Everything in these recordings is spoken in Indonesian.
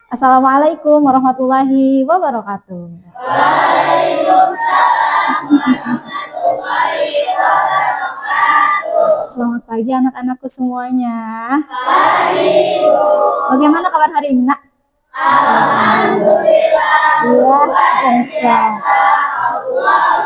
Assalamualaikum warahmatullahi wabarakatuh. Waalaikumsalam warahmatullahi wabarakatuh. Selamat pagi anak-anakku semuanya. Pagi, Bu. Bagaimana kabar hari ini, Nak? Alhamdulillah. Ya,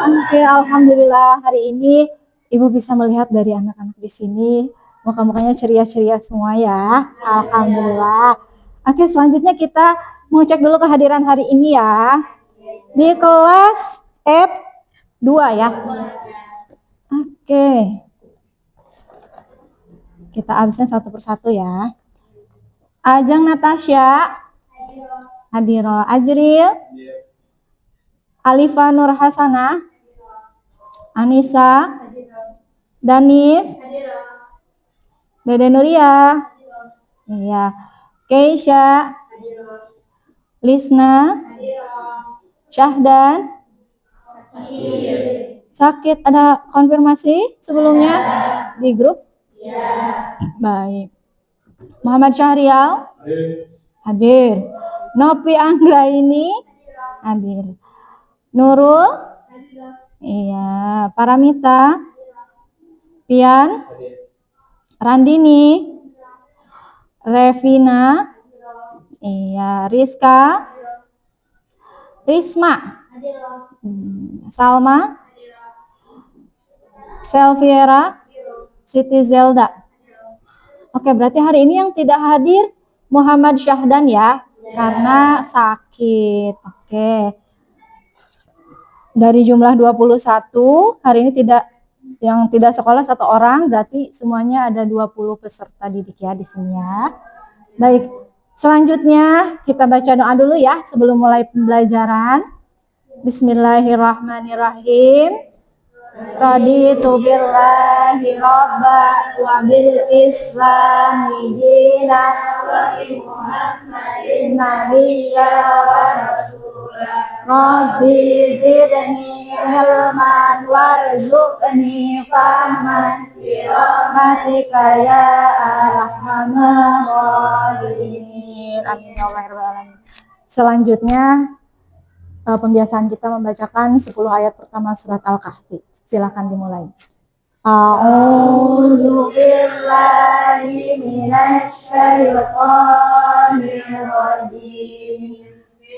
Oke, alhamdulillah hari ini Ibu bisa melihat dari anak-anak di sini muka-mukanya ceria-ceria semua ya. Alhamdulillah. Oke, selanjutnya kita mau cek dulu kehadiran hari ini ya. Di kelas F2 ya. Oke. Kita absen satu persatu ya. Ajeng Natasha. Hadiro. Ajril. Alifa Nur Hasanah. Anissa. Danis. Dede Nuria. Iya. Keisha. Lisna. Syahdan. Sakit. Ada konfirmasi sebelumnya di grup? Ya. Baik. Muhammad Syahrial. Hadir. Nopi Anggraini. Hadir. Nurul. Iya. Paramita. Pian. Randini. Revina. Iya. Rizka. Risma. Salma. Selviera. Siti Zelda. Oke, berarti hari ini yang tidak hadir Muhammad Syahdan ya, karena sakit. Oke. Dari jumlah 21, hari ini yang tidak sekolah 1 orang, berarti semuanya ada 20 peserta didik ya di sini ya. Baik, selanjutnya kita baca doa dulu ya sebelum mulai pembelajaran. Bismillahirrahmanirrahim. Raditu billahi rabba wa bil islami dina wa bi Muhammadin nabiyya wa rasula. Rabbi zidni ilman warzuqni fahman bi rahmatika ya arhamar rahimin. Amin ya rabbal alamin. Selanjutnya pembiasaan kita membacakan 10 ayat pertama surat Al-Kahfi. Silakan dimulai. A'udzu billahi minasy syaithanir rajim.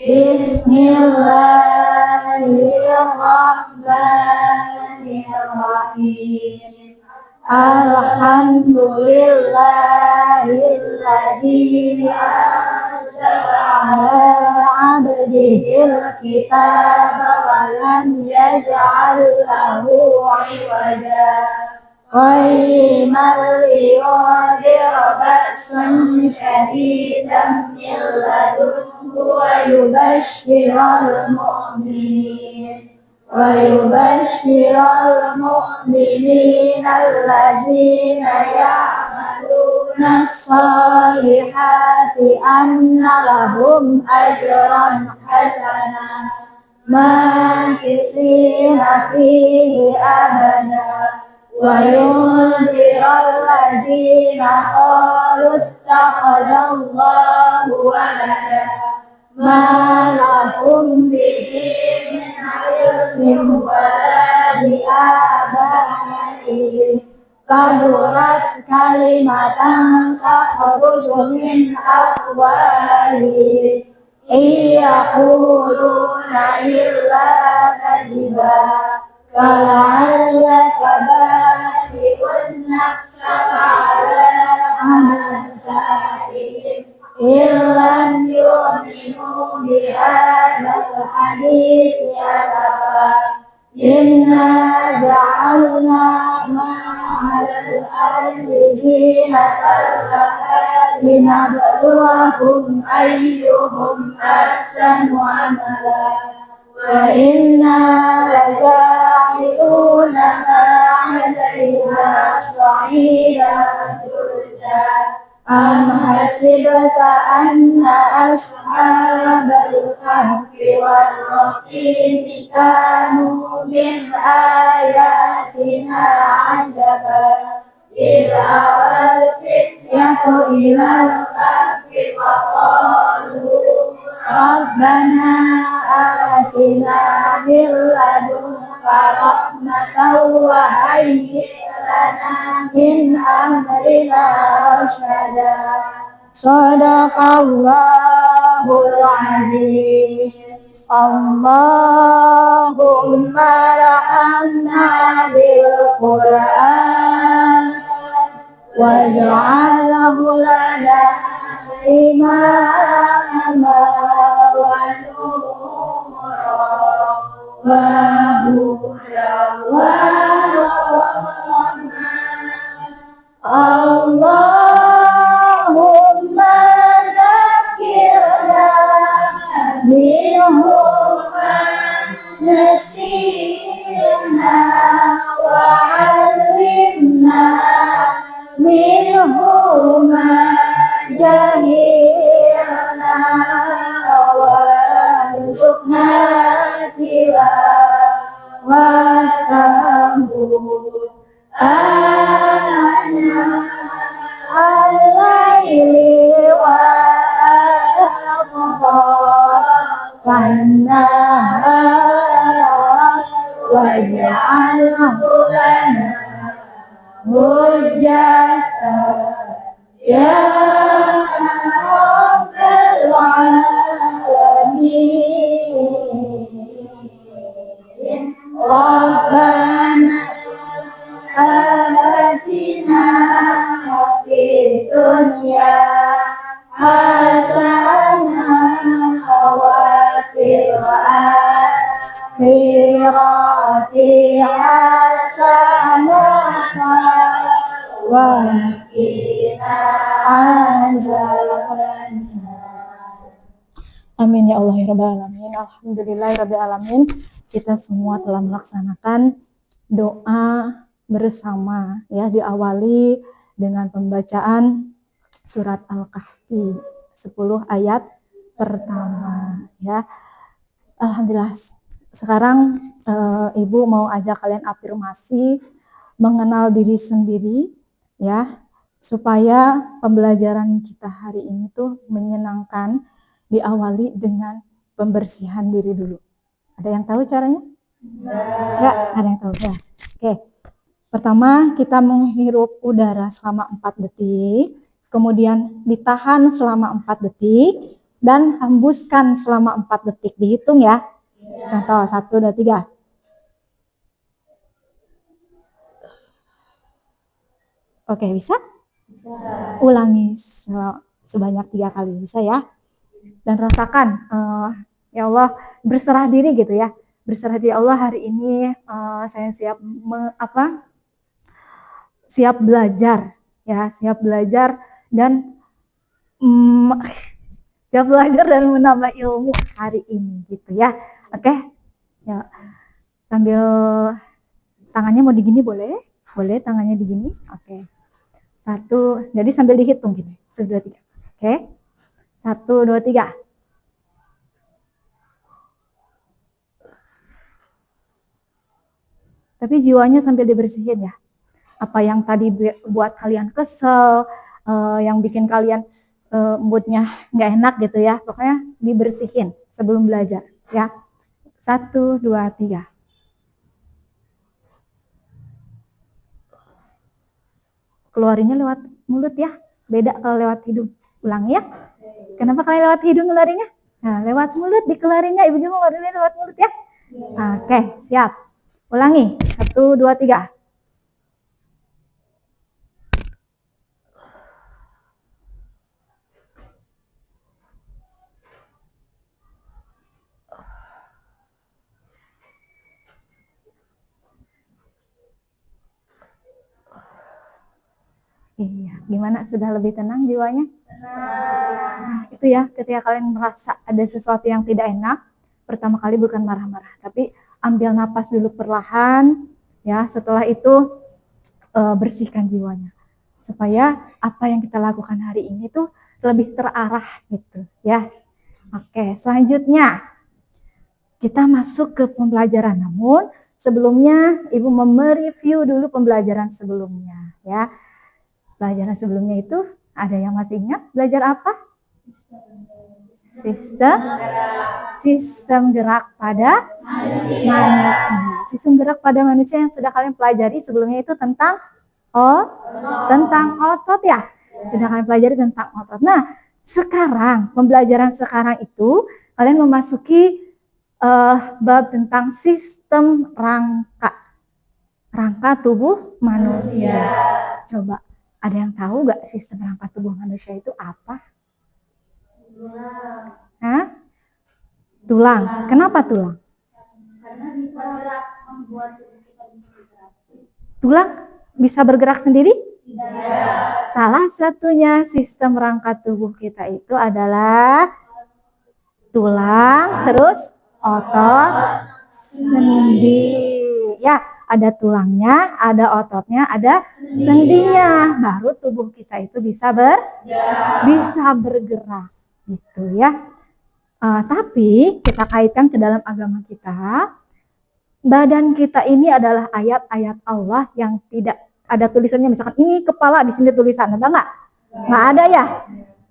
Bismillahirrahmanirrahim. Alhamdulillahilladzi anzala ala abdihil kitaba wa lam yaj'al lahu 'iwaja qayyiman liyunzira ba'san syadidan min ladunhu wa yubashshiral mu'minin ويبشر المؤمنين الذين يعملون الصالحات أن لهم أجرا حسنا ماكثين فيه أبدا وينذر الذين قالوا اتخذ الله ولدا ما لهم به من علم ولا لآبائهم كبرت كلمة تخرج من أفواههم إن يقولون إلا كذبا فلعلك باخع نفسك على آثارهم إن لم يؤمنوا بهذا الحديث أسفا إنا جعلنا ما على الأرض زينة لها لنبلوهم أيهم أحسن عملا وإنا لجاعلون ما عليها صعيدا جرزا أم حسبت أن أصحاب الكهف والرقيم كانوا من آياتنا عجبا إذ أوى الفتية إلى الكهف فقالوا Rabbana atina min ladunka rahmatan wa hayyi' lana min amrina rasyada. Shadaqallahul azim. Allahumma rahamna bil Qur'an waj'alhu lana imama wa nura wa hudan wa rahmah. Allahumma zakirna minhu ma nasina wa 'allimna minhu ma jahilna warzuqna tilawatahu ana al-laili wa atrafan-nahar waj'alhu lana hujjatan ya rabbal alamin. Rabbana atina fid dunya hasanah wa fil akhirati hasanah wa qina azabannar. Amin ya Allah ya Rabbal alamin. Alhamdulillahirabbil alamin. Kita semua telah melaksanakan doa bersama ya, diawali dengan pembacaan surat Al-Kahfi 10 ayat pertama ya. Alhamdulillah. Sekarang Ibu mau ajak kalian afirmasi mengenal diri sendiri ya, supaya pembelajaran kita hari ini tuh menyenangkan. Diawali dengan pembersihan diri dulu. Ada yang tahu caranya? Enggak, ada yang tahu ya. Oke. Pertama, kita menghirup udara selama 4 detik, kemudian ditahan selama 4 detik dan hembuskan selama 4 detik. Dihitung ya. Contoh 1 2 3. Oke, bisa? Bisa. Ulangi sebanyak 3 kali, bisa ya? Dan rasakan, ya Allah, berserah diri gitu ya. Berserah diri Allah, hari ini saya siap siap belajar ya, siap belajar dan siap belajar dan menambah ilmu hari ini gitu ya. Oke. Ya. Sambil tangannya mau digini boleh? Boleh tangannya digini. Oke. 1, jadi sambil dihitung gini. 1 2 3. Oke. 1 2 3. Tapi jiwanya sambil dibersihin ya. Apa yang tadi buat kalian kesel, yang bikin kalian moodnya nggak enak gitu ya. Pokoknya dibersihin sebelum belajar ya. 1 2 3. Keluarinnya lewat mulut ya. Beda kalau lewat hidung. Ulangi ya. Kenapa kalian lewat hidung keluarinnya? Nah, lewat mulut dikeluarinnya. Ibu juga keluarinnya lewat mulut ya. Oke, siap. Ulangi. 1 2 3. Iya, gimana? Sudah lebih tenang jiwanya? Nah, itu ya, ketika kalian merasa ada sesuatu yang tidak enak, pertama kali bukan marah-marah, tapi ambil napas dulu perlahan, ya. Setelah itu bersihkan jiwanya, supaya apa yang kita lakukan hari ini tuh lebih terarah gitu, ya. Oke, selanjutnya kita masuk ke pembelajaran. Namun sebelumnya Ibu mereview dulu pembelajaran sebelumnya, ya. Pelajaran sebelumnya itu ada yang masih ingat belajar apa? Sistem gerak pada manusia. Sistem gerak pada manusia yang sudah kalian pelajari sebelumnya itu tentang otot ya. Sudah kalian pelajari tentang otot. Nah, sekarang pembelajaran sekarang itu kalian memasuki bab tentang sistem rangka tubuh manusia. Coba ada yang tahu nggak sistem rangka tubuh manusia itu apa? Hah? Tulang. Kenapa tulang? Karena bisa gerak membuat tubuh kita bisa bergerak. Tulang bisa bergerak sendiri? Tidak. Salah satunya sistem rangka tubuh kita itu adalah tulang, terus otot, sendi. Ya, ada tulangnya, ada ototnya, ada sendinya. Baru tubuh kita itu bisa bergerak, gitu ya. Tapi kita kaitkan ke dalam agama kita, badan kita ini adalah ayat-ayat Allah yang tidak ada tulisannya. Misalkan ini kepala, di sini tulisan, ada nggak? Nggak ada ya.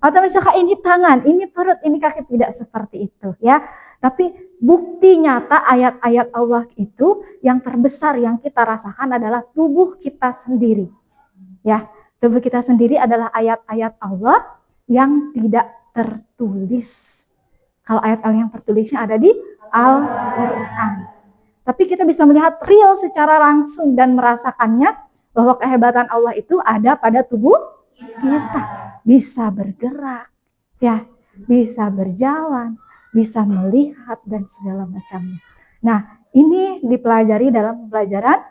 Atau misalkan ini tangan, ini perut, ini kaki, tidak seperti itu ya. Tapi bukti nyata ayat-ayat Allah itu yang terbesar yang kita rasakan adalah tubuh kita sendiri. Ya, tubuh kita sendiri adalah ayat-ayat Allah yang tidak tertulis. Kalau ayat Allah yang tertulisnya ada di Al-Quran. Tapi kita bisa melihat real secara langsung dan merasakannya bahwa kehebatan Allah itu ada pada tubuh kita. Bisa bergerak, ya, bisa berjalan, bisa melihat dan segala macamnya. Nah, ini dipelajari dalam pelajaran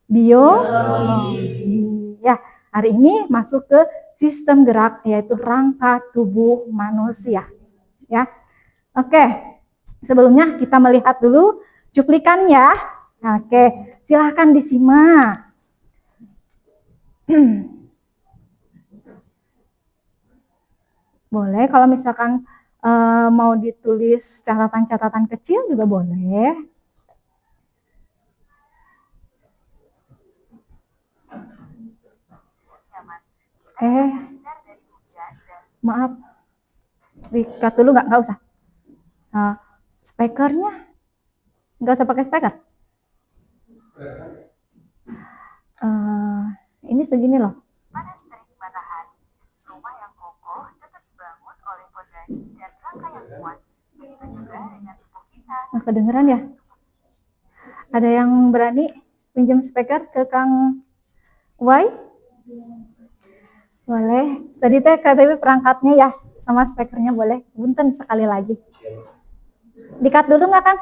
biologi. Ya, hari ini masuk ke sistem gerak yaitu rangka tubuh manusia. Ya, oke. Sebelumnya kita melihat dulu cuplikannya. Oke, silahkan disimak. Boleh kalau misalkan mau ditulis catatan-catatan kecil juga boleh. Maaf, dikat dulu nggak usah. Speakernya nggak usah pakai speaker. Ini segini loh. Pada terik matahari, rumah yang kokoh tetap dibangun oleh fondasi dan rangka yang kuat. Begitu juga dengan tubuh kita. Nggak kedengeran ya? Ada yang berani pinjam speaker ke Kang Wai? Boleh. Tadi teh KTP perangkatnya ya, sama speakernya boleh. Punten sekali lagi. Dikat dulu nggak Kang?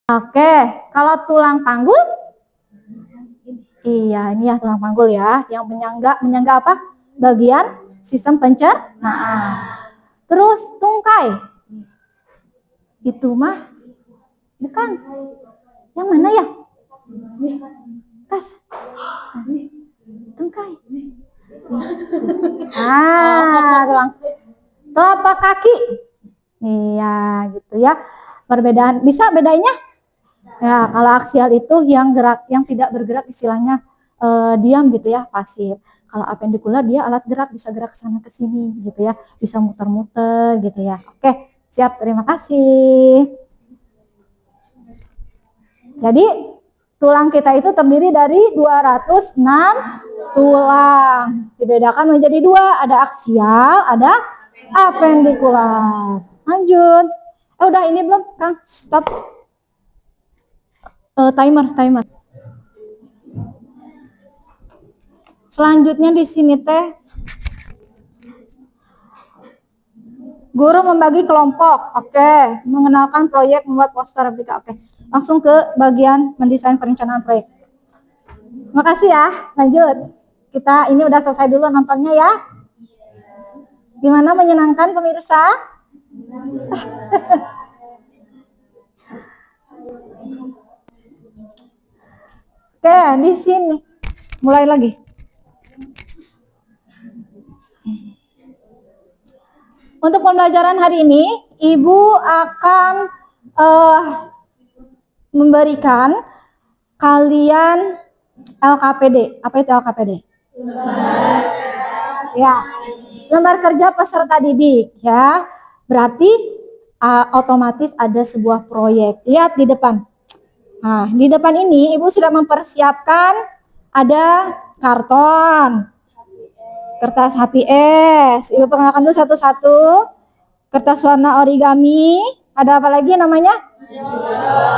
Oke, kalau tulang panggul? Iya, ini ya tulang panggul ya, yang menyangga apa? Bagian sistem pencernaan. Terus tungkai. Itu mah bukan. Yang mana ya? Kas. Tungkai. Tulang. Telapak kaki. Iya, gitu ya. Perbedaan, bisa bedanya? Ya, kalau aksial itu yang gerak, yang tidak bergerak istilahnya diam gitu ya, pasif. Kalau apendikular dia alat gerak, bisa gerak ke sana ke sini gitu ya, bisa muter-muter gitu ya. Oke, siap, terima kasih. Jadi tulang kita itu terdiri dari 206 tulang. Dibedakan menjadi dua, ada aksial, ada apendikular. Lanjut. Udah ini belum, Kang? Stop. Timer. Selanjutnya di sini teh guru membagi kelompok. Oke, mengenalkan proyek, membuat poster, replika. Oke, langsung ke bagian mendesain perencanaan proyek. Makasih ya. Lanjut. Kita ini udah selesai dulu nontonnya ya. Gimana, menyenangkan pemirsa? Oke, di sini mulai lagi. Untuk pembelajaran hari ini, Ibu akan memberikan kalian LKPD. Apa itu LKPD? Ya, lembar kerja peserta didik ya. Berarti otomatis ada sebuah proyek. Lihat di depan. Nah, di depan ini Ibu sudah mempersiapkan ada karton, kertas HPS. Ibu perkenalkan dulu satu-satu. Kertas warna origami. Ada apa lagi namanya?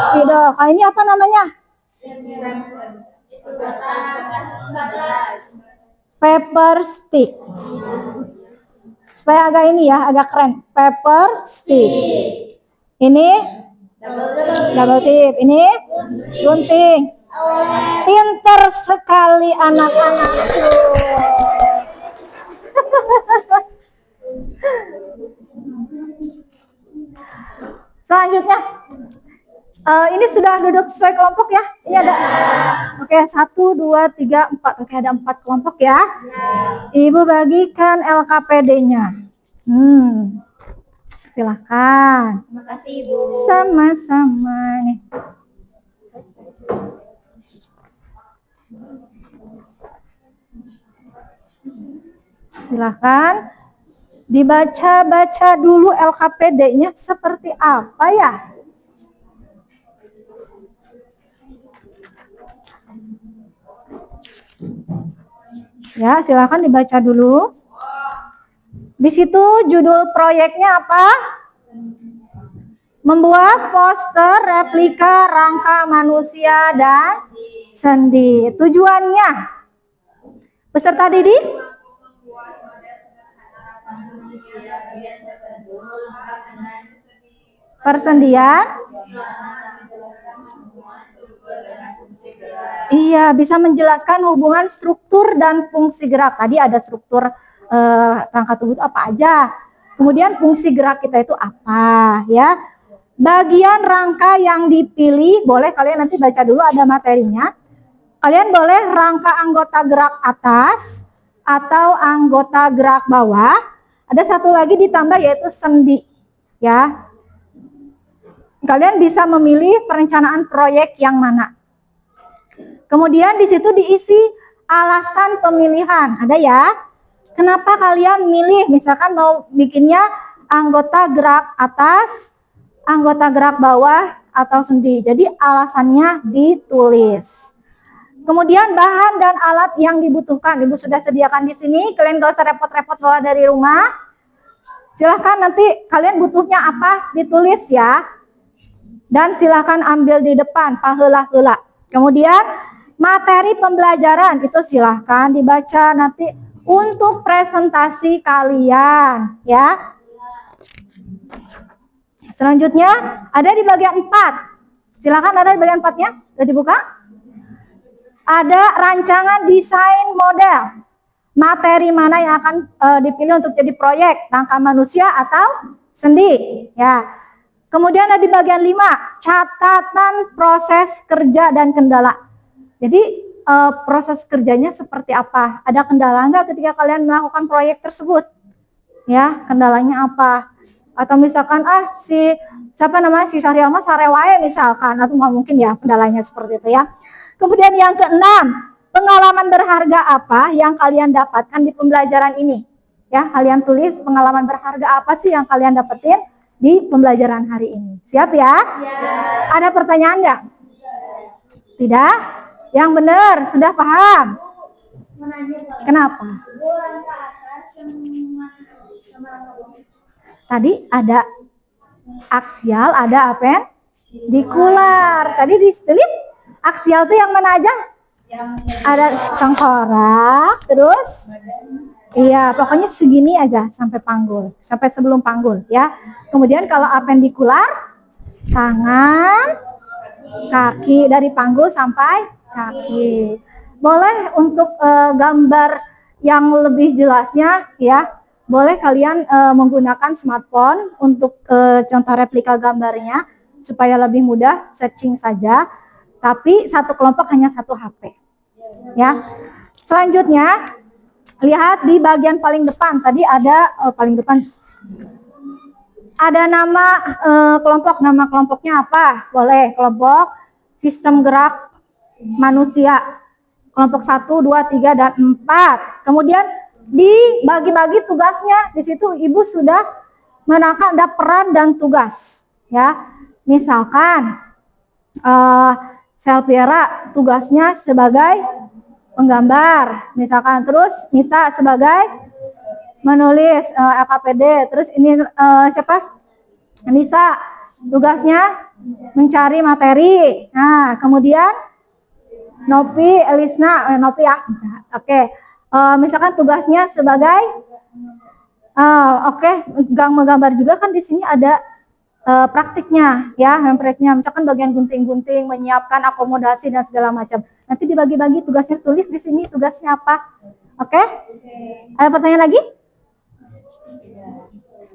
Spidol. Nah, ini apa namanya? Paper stick. Supaya agak ini ya, agak keren. Paper stick. Ini double tip. Ini gunting. Pinter sekali anak-anakku. Selanjutnya, ini sudah duduk sesuai kelompok ya? Ini ada. Oke, 1, 2, 3, 4. Oke, ada 4 kelompok ya. Ibu bagikan LKPD-nya. Silahkan. Terima kasih Ibu. Sama-sama nih. Silahkan dibaca-baca dulu LKPD-nya seperti apa ya? Ya, silahkan dibaca dulu. Di situ judul proyeknya apa? Membuat poster replika rangka manusia dan sendi. Tujuannya, peserta didik persendian. Iya, bisa menjelaskan hubungan struktur dan fungsi gerak. Tadi ada struktur rangka tubuh itu apa aja. Kemudian fungsi gerak kita itu apa ya. Bagian rangka yang dipilih, boleh kalian nanti baca dulu ada materinya. Kalian boleh rangka anggota gerak atas atau anggota gerak bawah. Ada satu lagi ditambah yaitu sendi ya. Kalian bisa memilih perencanaan proyek yang mana. Kemudian di situ diisi alasan pemilihan. Ada ya? Kenapa kalian milih? Misalkan mau bikinnya anggota gerak atas, anggota gerak bawah, atau sendi. Jadi alasannya ditulis. Kemudian bahan dan alat yang dibutuhkan. Ibu sudah sediakan di sini. Kalian gak usah repot-repot bawa dari rumah. Silahkan nanti kalian butuhnya apa? Ditulis ya. Dan silahkan ambil di depan. Paheula-heula. Kemudian materi pembelajaran itu silahkan dibaca nanti untuk presentasi kalian ya. Selanjutnya ada di bagian 4. Silakan, ada di bagian 4-nya. Sudah dibuka? Ada rancangan desain model. Materi mana yang akan dipilih untuk jadi proyek, rangka manusia atau sendi. Ya. Kemudian ada di bagian 5, catatan proses kerja dan kendala. Jadi proses kerjanya seperti apa? Ada kendala nggak ketika kalian melakukan proyek tersebut? Ya, kendalanya apa? Atau misalkan si Sahriyama sarewae misalkan, atau mungkin ya kendalanya seperti itu ya. Kemudian yang keenam, pengalaman berharga apa yang kalian dapatkan di pembelajaran ini? Ya, kalian tulis pengalaman berharga apa sih yang kalian dapetin di pembelajaran hari ini. Siap ya? Ada pertanyaan nggak? Tidak? Yang benar, sudah paham? Kenapa? Tadi ada aksial, ada apendikular. Tadi ditulis aksial itu yang mana aja? Ada tengkorak, terus iya, pokoknya segini aja sampai panggul, sampai sebelum panggul ya. Kemudian kalau apendikular, tangan, kaki, dari panggul sampai kaki. Boleh untuk gambar yang lebih jelasnya ya, boleh kalian menggunakan smartphone untuk contoh replika gambarnya supaya lebih mudah searching saja. Tapi satu kelompok hanya satu HP. Ya. Selanjutnya, lihat di bagian paling depan. Tadi ada paling depan. Ada nama kelompok. Nama kelompoknya apa? Boleh kelompok sistem gerak manusia. Kelompok 1, 2, 3, dan 4. Kemudian dibagi-bagi tugasnya. Di situ Ibu sudah menerangkan ada peran dan tugas. Ya. Misalkan Selviera tugasnya sebagai penggambar, misalkan, terus Nita sebagai menulis LKPD, terus ini siapa? Nisa tugasnya mencari materi. Nah, kemudian Nopi, Elisna, Nopi ya, oke. Misalkan tugasnya sebagai gang menggambar juga kan di sini ada praktiknya ya, praktiknya misalkan bagian gunting-gunting, menyiapkan akomodasi dan segala macam. Nanti dibagi-bagi tugasnya, tulis di sini tugasnya apa. Oke? Ada pertanyaan lagi?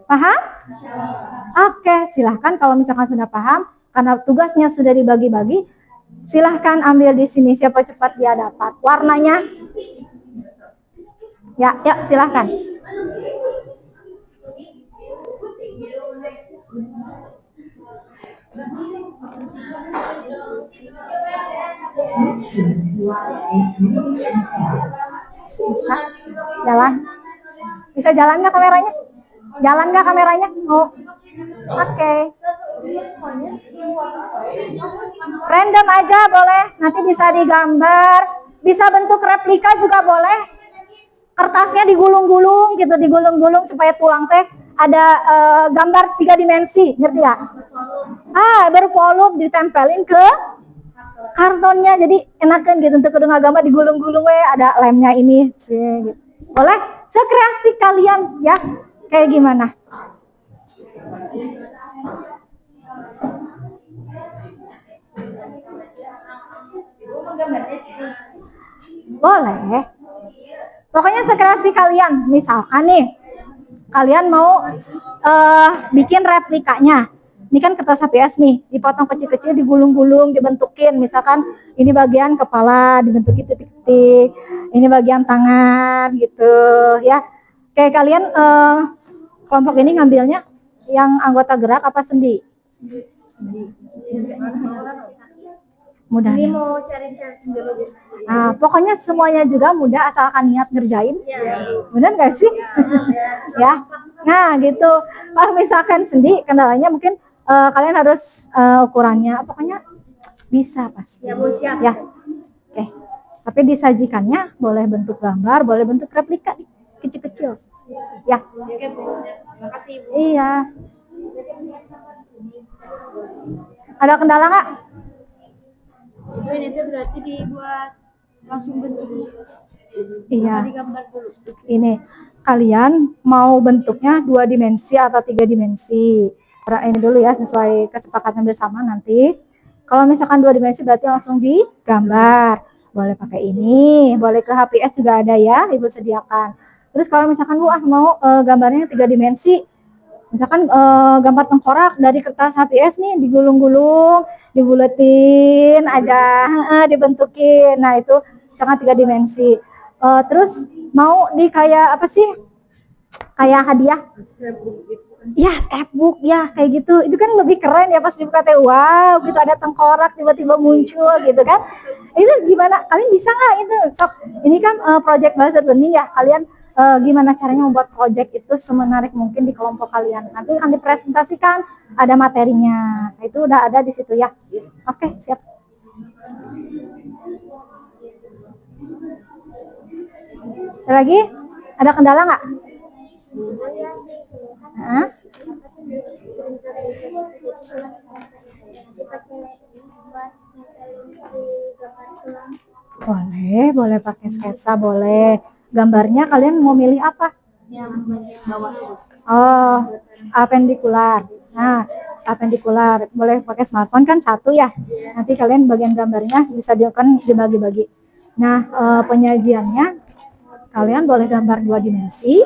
Paham? Oke, silahkan kalau misalkan sudah paham, karena tugasnya sudah dibagi-bagi, silahkan ambil di sini, siapa cepat dia dapat warnanya. Ya, silahkan. Bisa jalan? Bisa jalan nggak kameranya? Jalan nggak kameranya? Oh, oke. Random aja boleh. Nanti bisa digambar, bisa bentuk replika juga boleh. Kertasnya digulung-gulung gitu, digulung-gulung supaya tulang teh ada gambar 3 dimensi, ngerti ya? Bervolume ditempelin ke kartonnya, jadi enakan gitu untuk kedua gambar digulung-gulung ada lemnya ini, gitu. Boleh sekreasi kalian ya, kayak gimana? Boleh. Pokoknya sekreasi kalian. Misalkan nih, kalian mau bikin replikanya. Ini kan kertas HPS nih, dipotong kecil-kecil, digulung-gulung, dibentukin. Misalkan ini bagian kepala, dibentukin titik-titik. Ini bagian tangan, gitu ya. Kayak kalian kelompok ini ngambilnya yang anggota gerak apa sendi? Mudah. Ini mau cari-cari sendiri. Nah, pokoknya semuanya juga mudah asalkan niat ngerjain. Benar nggak sih? Ya. Nah, gitu. Misalkan sendi, kendalanya mungkin kalian harus ukurannya, pokoknya bisa pasti. Ya, Bu, siap. Ya. Oke. Tapi disajikannya boleh bentuk gambar, boleh bentuk replika kecil-kecil. Ya. Oke, Bu. Terima kasih, Bu. Iya. Ada kendala nggak? Ini berarti dibuat langsung bentuk. Iya. Digambar dulu. Ini kalian mau bentuknya 2 dimensi atau 3 dimensi. Ini dulu ya, sesuai kesepakatan bersama nanti. Kalau misalkan 2 dimensi berarti langsung digambar. Boleh pakai ini, boleh ke HPS juga ada ya, Ibu sediakan. Terus kalau misalkan Bu mau gambarnya 3 dimensi, misalkan gambar tengkorak dari kertas HPS nih digulung-gulung, dibuletin aja, dibentukin. Nah, itu sangat 3 dimensi. Terus mau di kayak apa sih? Kayak hadiah. Ya, scrapbook ya kayak gitu. Itu kan lebih keren ya pas dibuka teh. Wow, gitu ada tengkorak tiba-tiba muncul gitu kan. Itu gimana? Kalian bisa nggak itu? Sok, ini kan project based learning ya. Kalian gimana caranya membuat project itu semenarik mungkin di kelompok kalian. Nanti akan dipresentasikan, ada materinya. Nah, itu udah ada di situ ya. Oke, siap. Ada lagi? Ada kendala nggak? Hah? Boleh pakai sketsa, boleh. Gambarnya kalian mau milih apa? Yang bawah. Oh, apendikular. Nah, apendikular. Boleh pakai smartphone kan satu ya. Nanti kalian bagian gambarnya bisa dibagi-bagi. Nah, penyajiannya kalian boleh gambar 2 dimensi,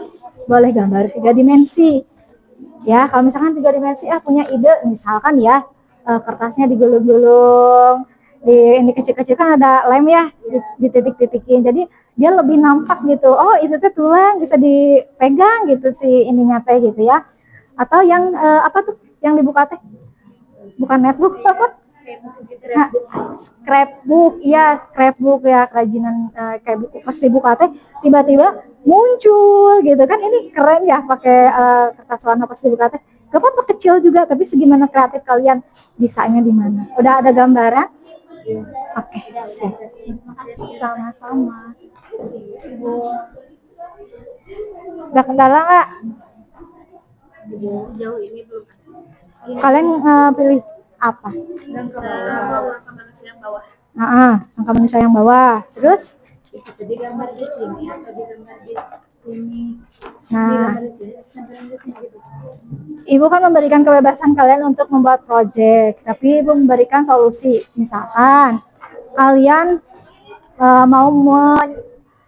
boleh gambar 3 dimensi. Ya, kalau misalkan 3 dimensi punya ide, misalkan ya kertasnya digulung-gulung, ini kecil-kecil kan ada lem ya, dititik-titikin. Jadi dia lebih nampak gitu. Oh, itu tuh tulang bisa dipegang gitu si ininya teh gitu ya. Atau yang apa tuh yang dibuka teh? Bukan netbook apa? Nah, scrapbook ya, kerajinan kayak buku. Pas dibuka teh tiba-tiba muncul gitu kan, ini keren ya pakai kertas warna pas dibuka teh. Gak apa-apa kecil juga, tapi segimana kreatif kalian, bisanya di mana? Udah ada gambaran? Oke, siap. Sama-sama. Udah kendala nggak? Sejauh ini belum. Kalian pilih apa? Langkah manusia yang bawah. Angka manusia yang bawah. Terus? Itu digambar di sini atau digambar di sini. Nah, Ibu kan memberikan kebebasan kalian untuk membuat project, tapi Ibu memberikan solusi. Misalkan kalian mau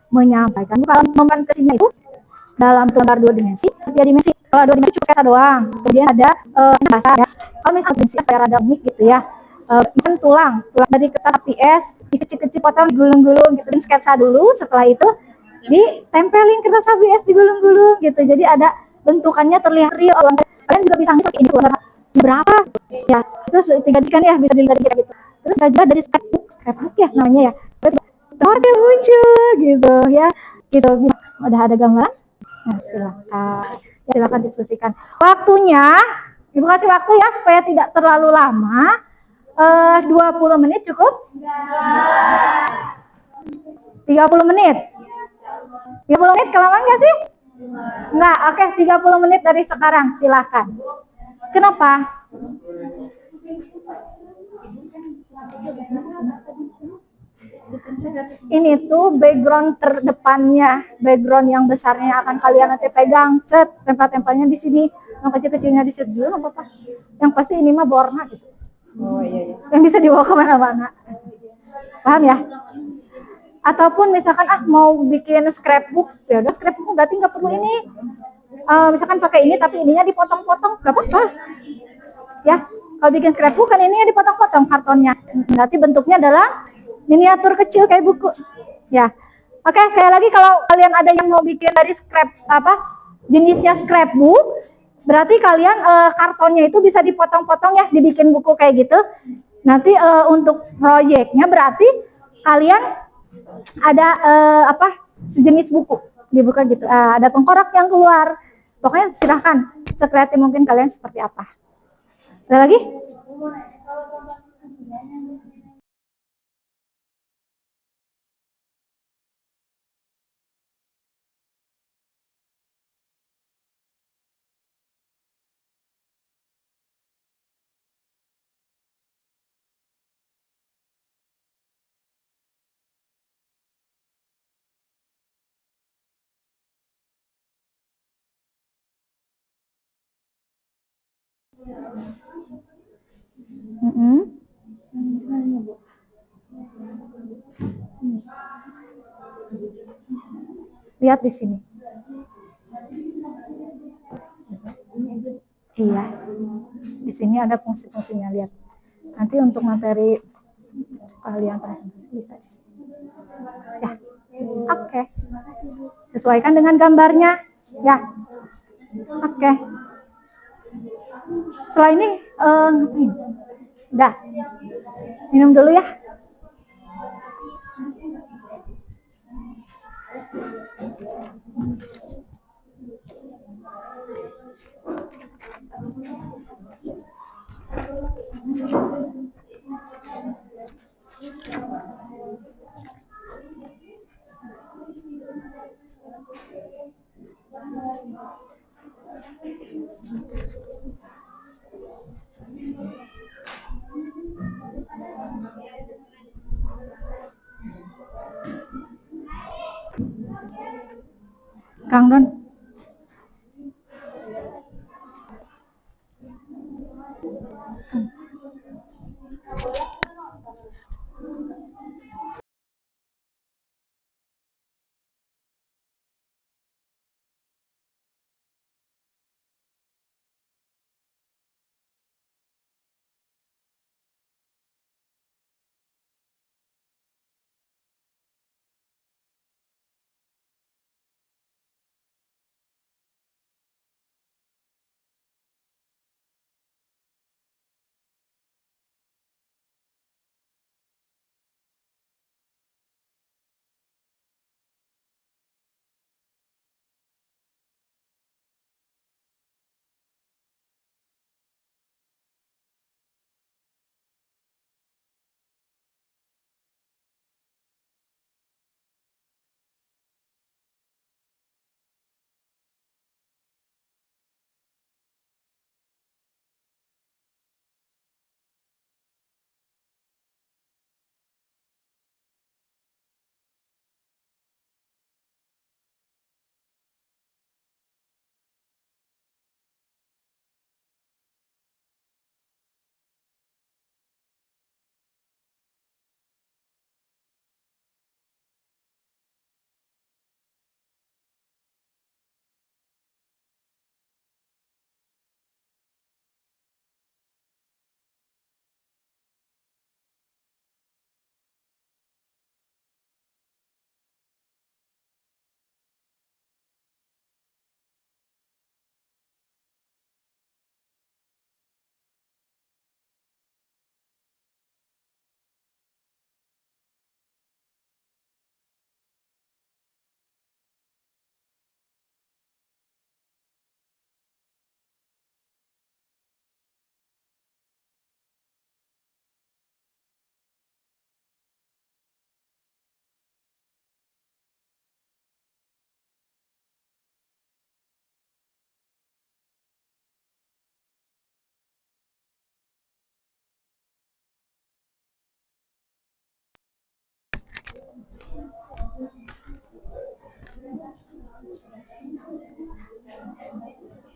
menyampaikan, kalau membuat kesini itu dalam gambar 2 dimensi, 3 dimensi. Kalau 2 dimensi cuma sketsa doang. Kemudian ada bahasa ya. Kalau misalnya dimensi secara damik gitu ya. Misalnya tulang dari kertas PS dikecil-kecil potong, digulung-gulung gitu, sketsa dulu. Setelah itu ditempelin kertas HBS digulung-gulung gitu. Jadi ada bentukannya terlihat real. Kalian juga bisa ngitung ini warna berapa ya. Terus digajikan ya, bisa dilihat gitu. Terus juga dari scrapbook ya namanya ya. Oke, muncul gitu ya. Gitu. Udah ada gambaran? Nah, silakan diskusikan. Waktunya, Ibu kasih waktu ya supaya tidak terlalu lama. 20 menit cukup? 30 menit? 30 menit kelamaan nggak sih? Enggak, oke, 30 menit dari sekarang, silakan. Kenapa? Ini tuh background terdepannya, background yang besarnya akan kalian nanti pegang, tempel-tempelnya di sini, yang kecil-kecilnya di situ juga nggak apa-apa. Yang pasti ini mah warna gitu. Oh iya. Yang bisa dibawa kemana-mana. Paham ya? Ataupun misalkan mau bikin scrapbook, ya udah scrapbook berarti nggak perlu ini. Misalkan pakai ini tapi ininya dipotong-potong, nggak apa-apa. Ya, kalau bikin scrapbook kan ininya dipotong-potong kartonnya. Berarti bentuknya adalah miniatur kecil kayak buku. Ya. Oke, sekali lagi kalau kalian ada yang mau bikin dari jenisnya scrapbook, berarti kalian kartonnya itu bisa dipotong-potong ya, dibikin buku kayak gitu. Nanti untuk proyeknya berarti kalian ada sejenis buku dibuka gitu. Ada tengkorak yang keluar. Pokoknya silahkan sekreatif mungkin kalian seperti apa. Ada lagi? Lihat di sini. Iya. Di sini ada fungsi-fungsinya, lihat. Nanti untuk materi kalian presentasi bisa di sini. Ya. Oke. Sesuaikan dengan gambarnya. Ya. Oke. Setelah ini ngapain? Udah. Minum dulu ya. Kang Don.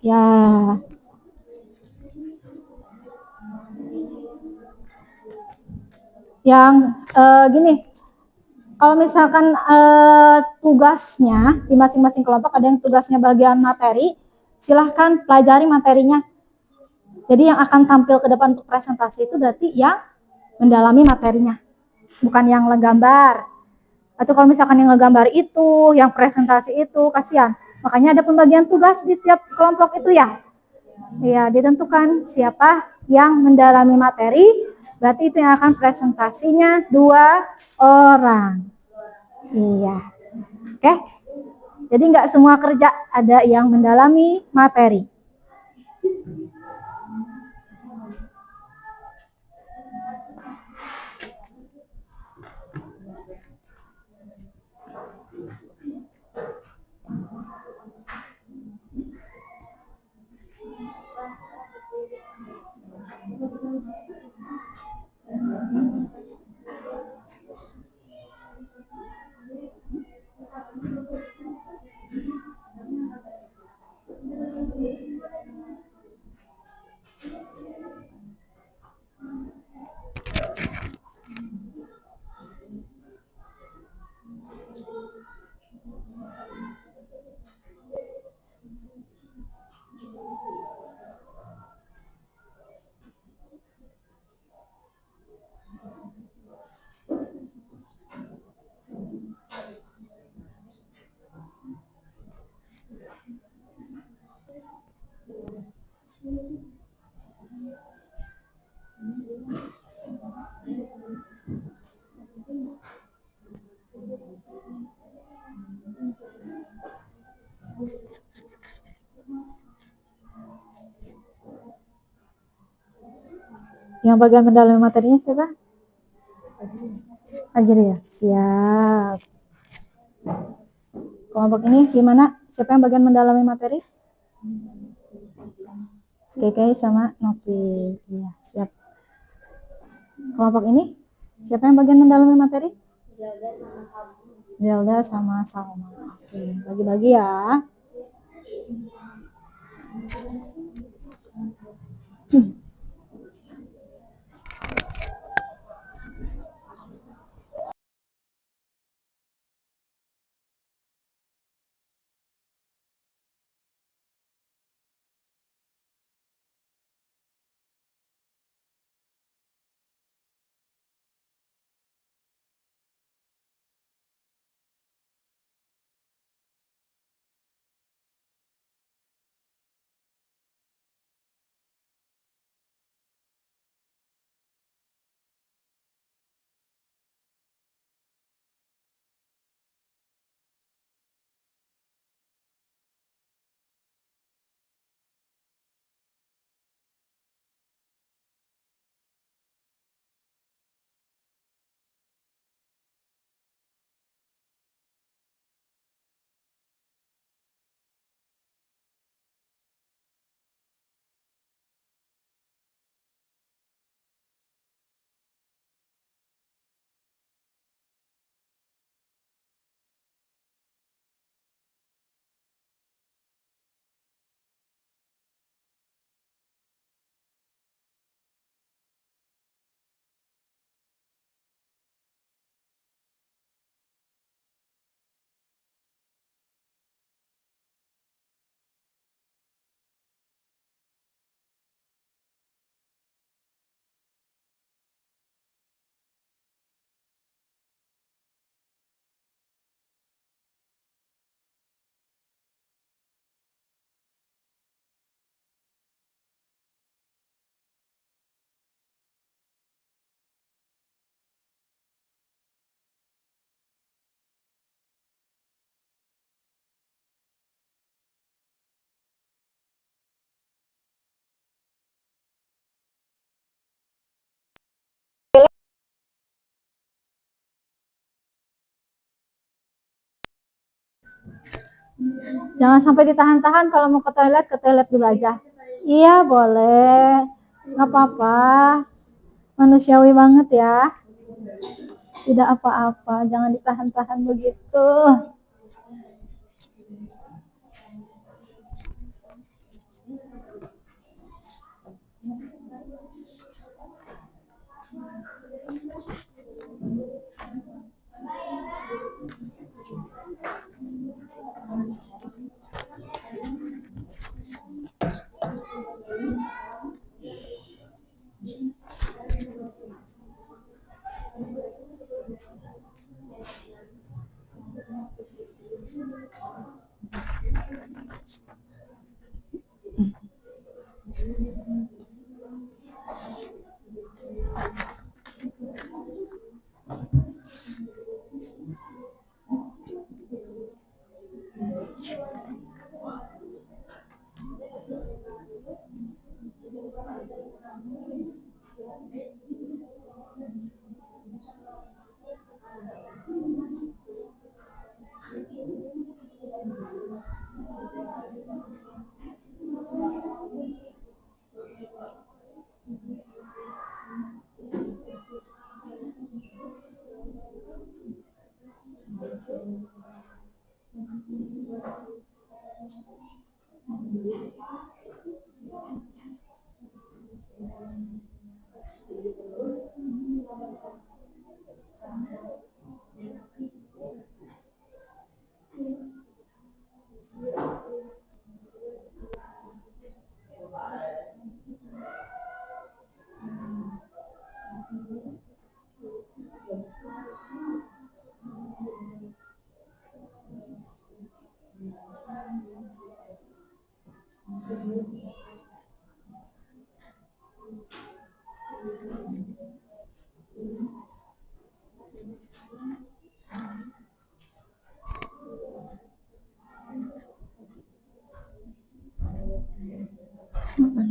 Ya. Yang gini, kalau misalkan tugasnya di masing-masing kelompok ada yang tugasnya bagian materi, silahkan pelajari materinya. Jadi yang akan tampil ke depan untuk presentasi itu berarti yang mendalami materinya, bukan yang ngegambar. Atau kalau misalkan yang ngegambar itu, yang presentasi itu, kasihan. Makanya ada pembagian tugas di setiap kelompok itu ya. Ya, ditentukan siapa yang mendalami materi, berarti itu yang akan presentasinya 2 orang. Iya. Oke. Jadi nggak semua kerja, ada yang mendalami materi. Yang bagian mendalami materinya siapa? Ajri ya? Siap. Kelompok ini gimana? Siapa yang bagian mendalami materi? Keke sama Novi. Iya, siap. Kelompok ini siapa yang bagian mendalami materi? Zelda sama Salma. Oke, bagi-bagi ya. Jangan sampai ditahan-tahan, kalau mau ke toilet dulu aja. Iya, boleh. Nggak apa-apa. Manusiawi banget ya. Tidak apa-apa, jangan ditahan-tahan begitu.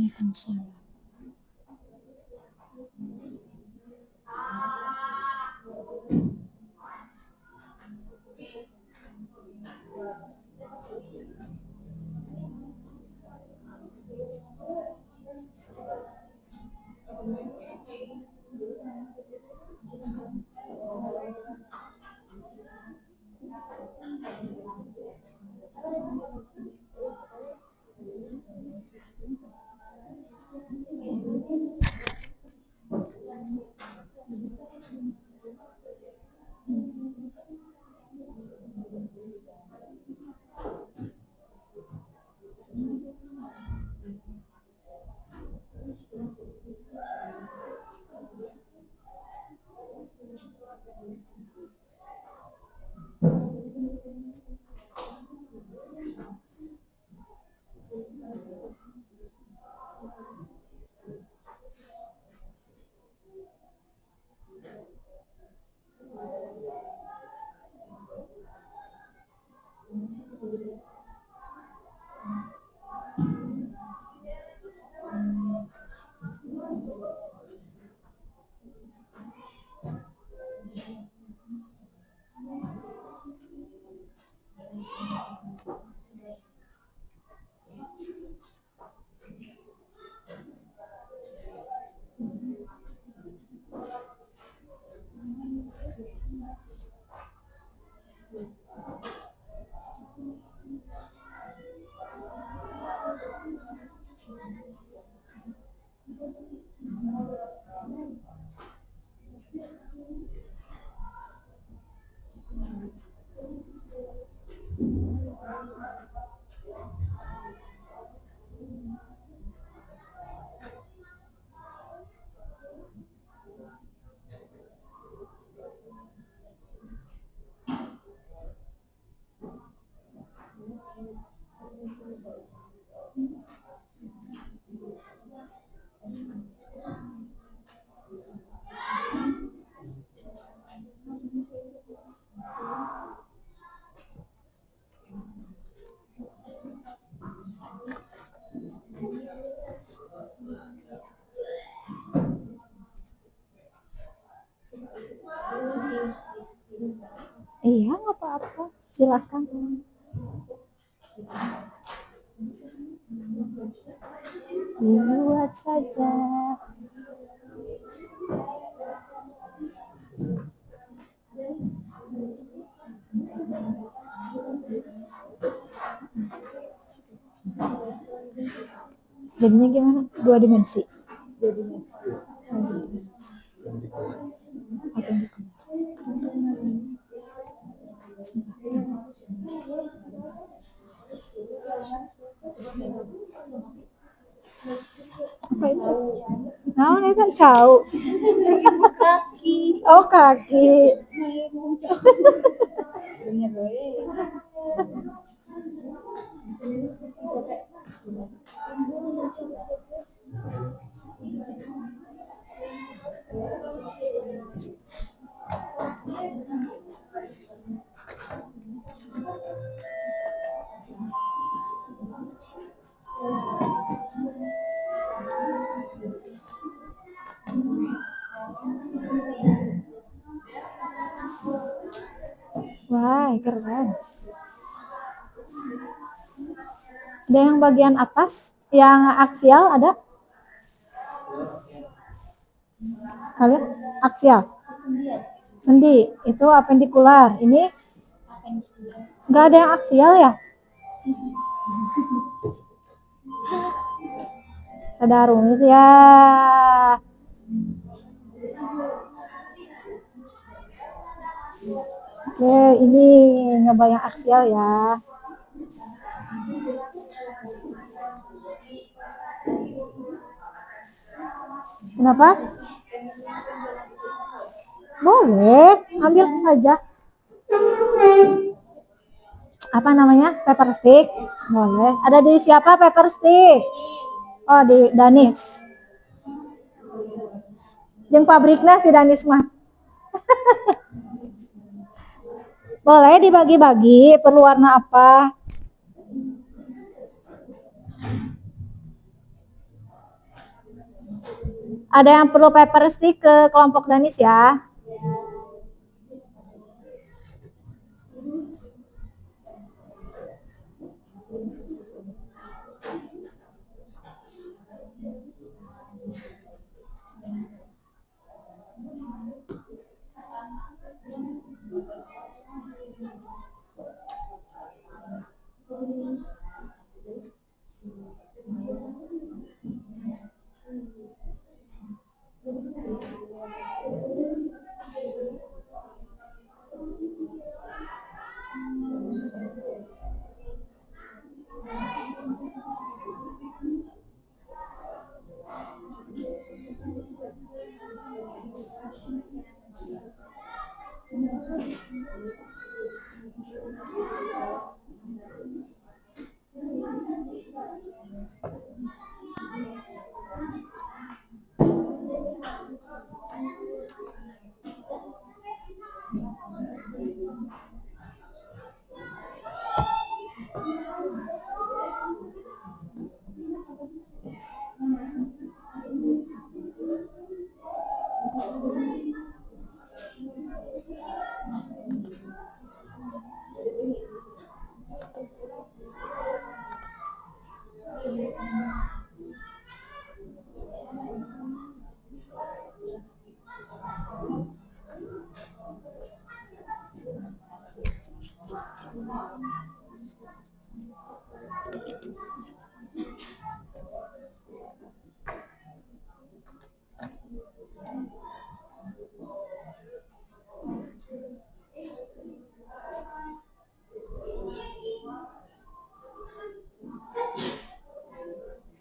Waalaikumsalam. Iya, nggak apa-apa. Silakan. Dibuat saja. Jadinya gimana? 2 dimensi. Apa itu? Nah, ini kan cau. Kaki. Oh, kaki. Bener gue. Wah, keren. Ada yang bagian atas, yang aksial ada? Kalian aksial. Sendi, itu apendikular. Ini nggak ada yang aksial ya? Ada rumit ya. Oke, ini nyoba yang aksial ya. Kenapa? Boleh, ambil saja. Apa namanya? Pepper stick? Boleh. Ada di siapa pepper stick? Oh, di Danis. Jeung pabriknya si Danis mah. Boleh dibagi-bagi, perlu warna apa? Ada yang perlu paper stick ke kelompok Danis ya.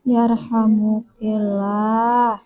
Yarhamukillah.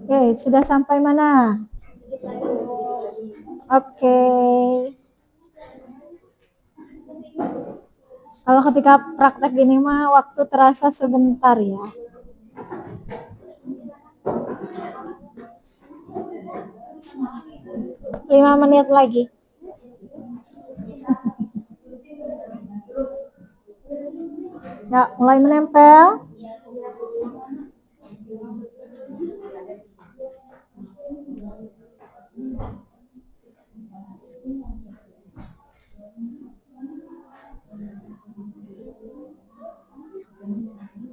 Oke, sudah sampai mana? Oke. Kalau ketika praktek gini mah waktu terasa sebentar ya. 5 menit lagi. Ya, mulai menempel.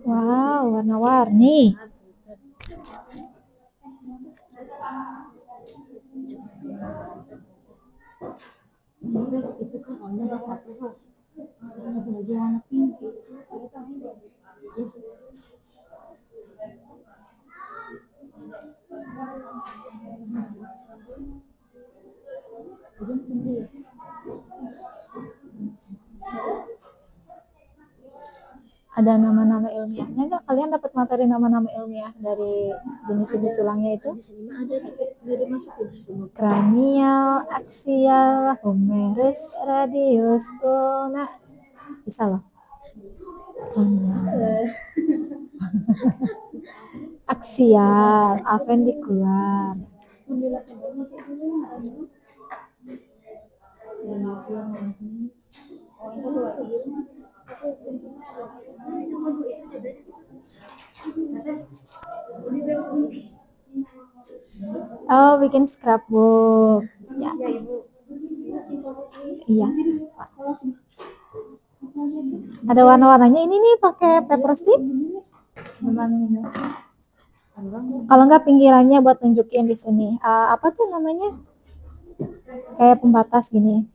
Wow, warna-warni. Itu kan warna satu lagi warna pink. Ada nama-nama ilmiahnya nggak? Kalian dapat materi nama-nama ilmiah dari jenis-jenis tulangnya itu? Di sini mah ada dari masukin semua. Kranial, aksial, humerus, radius, ulna. Bisa loh. Aksial, apendikular. Oh, bikin scrapbook. Ya. Iya. Ada warna-warnanya ini nih pakai paper stick. Kalau nggak pinggirannya buat tunjukin di sini. Apa tuh namanya? Kayak pembatas gini.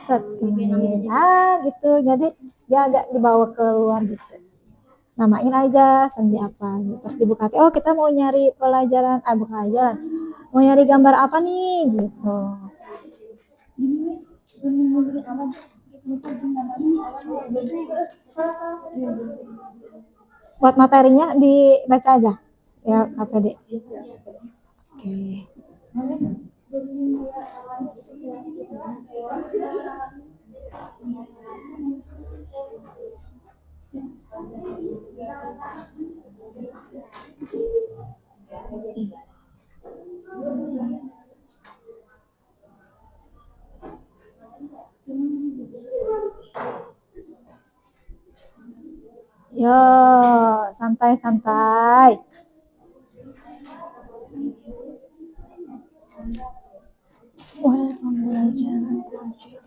Set, gitu. Jadi dia agak dibawa keluar gitu. Namain aja sendi apa. Pas dibuka, oh kita mau nyari pelajaran, bukan pelajaran. Mau nyari gambar apa nih gitu. Buat materinya dibaca aja ya KPD. Oke. Yo, santai-santai. Wah, pembelajaran project.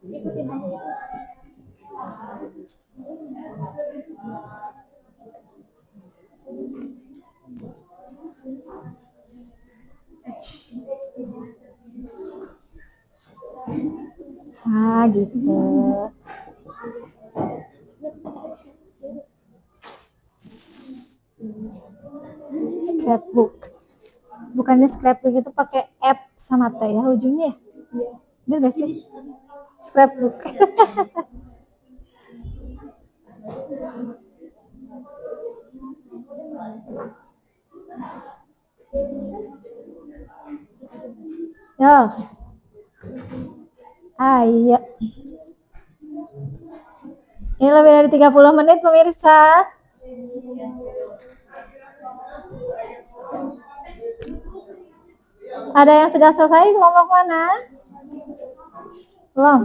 Ikutin aja ya. Gitu. Scrapbook. Bukannya scrapbook itu pakai app sama T ya ujungnya? Iya. Bener gak sih? Scrapbook. Yo. Ayo. Ini lebih dari 30 menit pemirsa. Ada yang sudah selesai kelompok mana? Belum.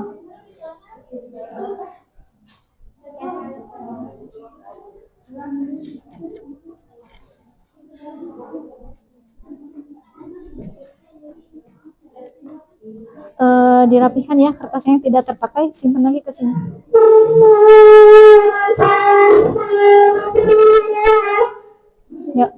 Dirapikan ya kertasnya yang tidak terpakai, simpan lagi ke sini. Yuk.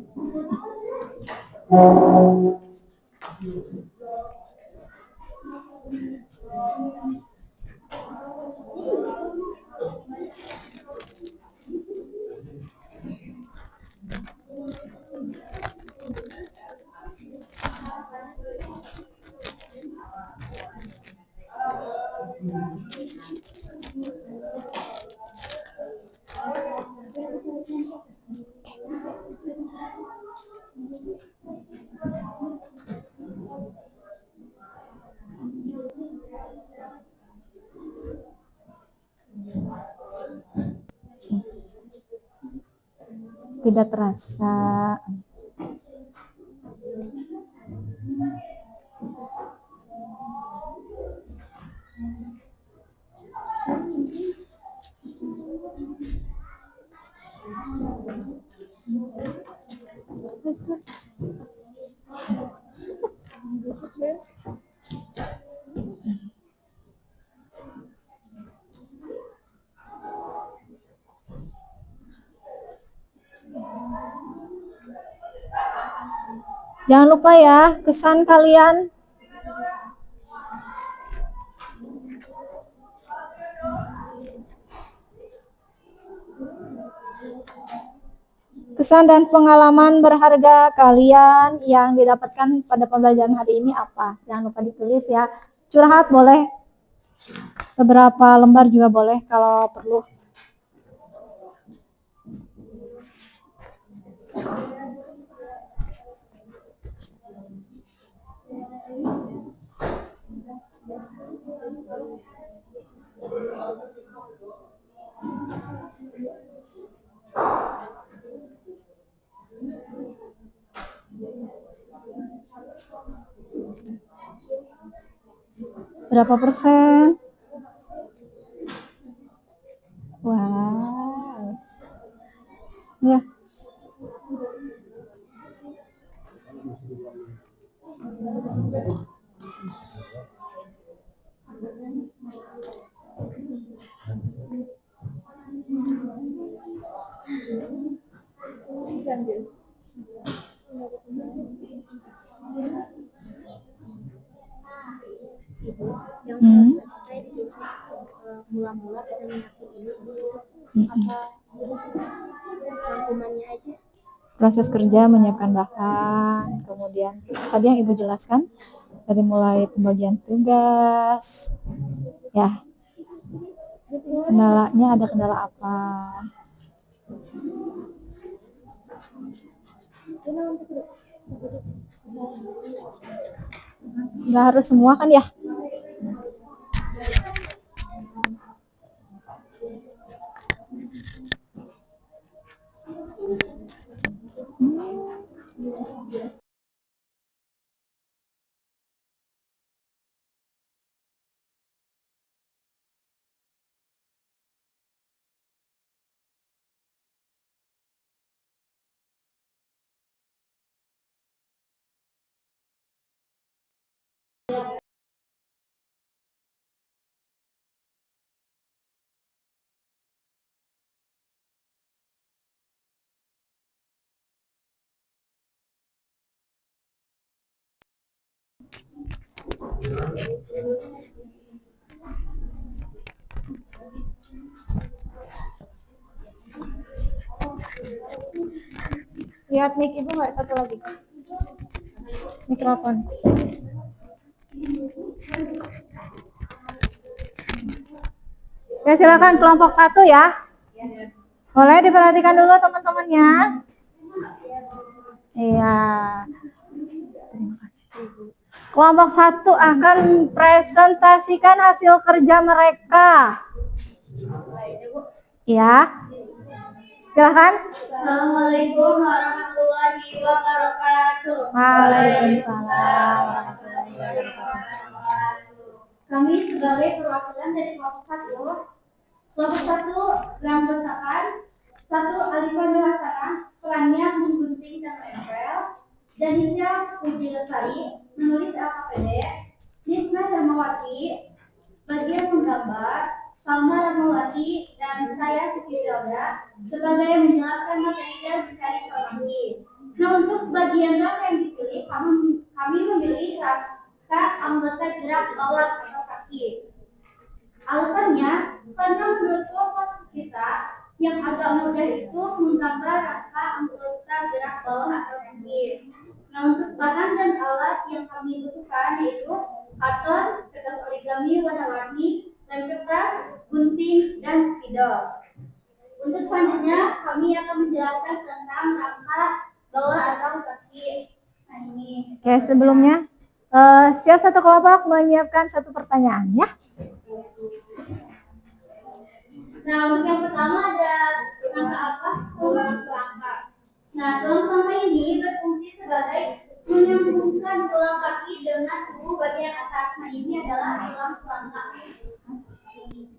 Tidak terasa. Jangan lupa ya, kesan kalian. Kesan dan pengalaman berharga kalian yang didapatkan pada pembelajaran hari ini apa? Jangan lupa ditulis ya. Curhat boleh. Beberapa lembar juga boleh kalau perlu. Berapa persen? Wow. Ya. Yang selesai di mula-mula kita menyakit ini apa rangkumannya aja? Proses kerja menyiapkan bahan, kemudian tadi yang Ibu jelaskan dari mulai pembagian tugas, ya. Kendalanya ada kendala apa? Nggak harus semua kan ya? Lihat mic ibu nggak, satu lagi mikrofon. Ya silakan kelompok 1 ya. Boleh diperhatikan dulu teman-temannya. Iya. Kelompok 1 akan presentasikan hasil kerja mereka. Ya. Silakan. Assalamualaikum warahmatullahi wabarakatuh. Waalaikumsalam warahmatullahi wabarakatuh. Kami sebagai perwakilan dari kelompok 1, yang bersamakan 1 Alifah Nurhasana, perannya menggunting dan menempel, dan Nisya Puji Lestari menulis LKPD, Nisma Darmawati bagian menggambar, Salma Rahmawati dan saya Siti Zelda sebagai menjelaskan materi dan mencari informasi. Nah, untuk bagian rangka yang dipilih, kami memilih rangka anggota gerak bawah atau kaki. Alasannya, karena menurut kelompok kita yang agak mudah itu menggambar rangka anggota gerak bawah atau kaki. Nah, untuk bahan dan alat yang kami butuhkan yaitu karton, kertas origami warna-warni, lem kertas, gunting, dan spidol. Untuk selanjutnya, kami akan menjelaskan tentang rangka bawah atau kaki. Nah, ini. Oke, sebelumnya siap satu kelompok menyiapkan satu pertanyaan ya. Nah, untuk yang pertama ada rangka apa? Tulang selangka. Nah, tulang selangka ini berfungsi sebagai menyambungkan tulang kaki dengan tubuh bagian atas. Nah, ini adalah tulang selangka.